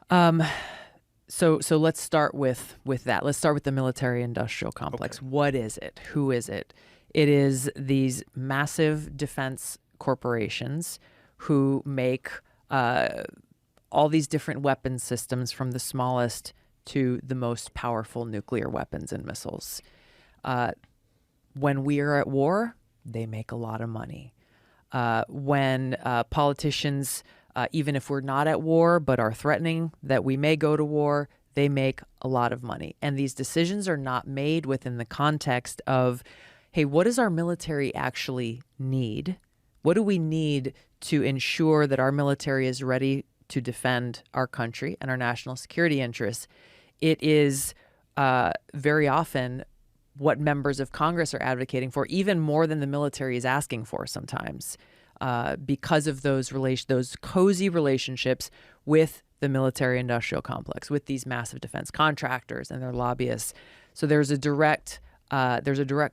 Um, so let's start with that. Let's start with the military-industrial complex. Okay. What is it? Who is it? It is these massive defense corporations who make all these different weapon systems, from the smallest to the most powerful nuclear weapons and missiles. When we are at war, they make a lot of money. When politicians, even if we're not at war but are threatening that we may go to war, they make a lot of money. And these decisions are not made within the context of, hey, what does our military actually need? What do we need to ensure that our military is ready to defend our country and our national security interests? It is very often what members of Congress are advocating for, even more than the military is asking for sometimes, because of those cozy relationships with the military-industrial complex, with these massive defense contractors and their lobbyists. So there's a direct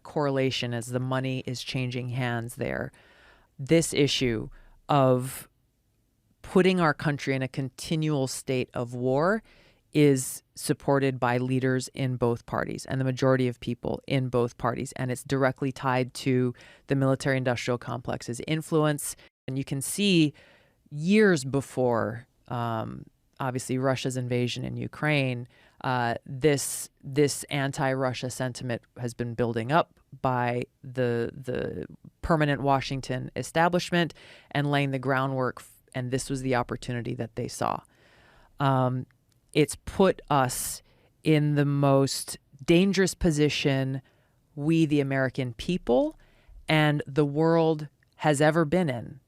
correlation as the money is changing hands there. This issue of putting our country in a continual state of war is supported by leaders in both parties and the majority of people in both parties. And it's directly tied to the military-industrial complex's influence. And you can see years before, obviously, Russia's invasion in Ukraine, this anti-Russia sentiment has been building up by the permanent Washington establishment and laying the groundwork. And this was the opportunity that they saw. It's put us in the most dangerous position we, the American people, and the world has ever been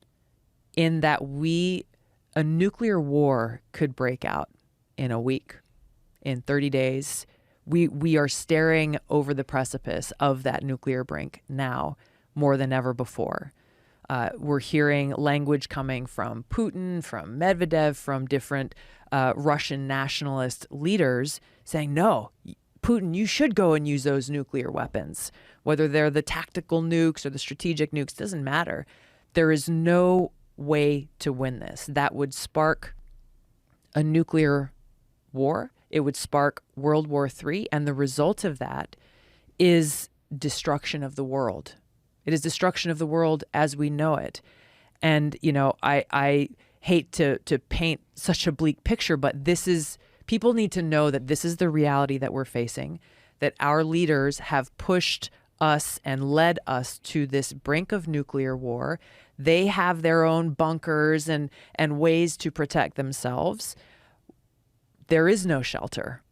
in that a nuclear war could break out in a week, in 30 days. We are staring over the precipice of that nuclear brink now more than ever before. We're hearing language coming from Putin, from Medvedev, from different Russian nationalist leaders saying, no, Putin, you should go and use those nuclear weapons. Whether they're the tactical nukes or the strategic nukes, doesn't matter. There is no way to win this. That would spark a nuclear war. It would spark World War III. And the result of that is destruction of the world. It is destruction of the world as we know it. And, I hate to paint such a bleak picture, but people need to know that this is the reality that we're facing, that our leaders have pushed us and led us to this brink of nuclear war. They have their own bunkers and ways to protect themselves. There is no shelter.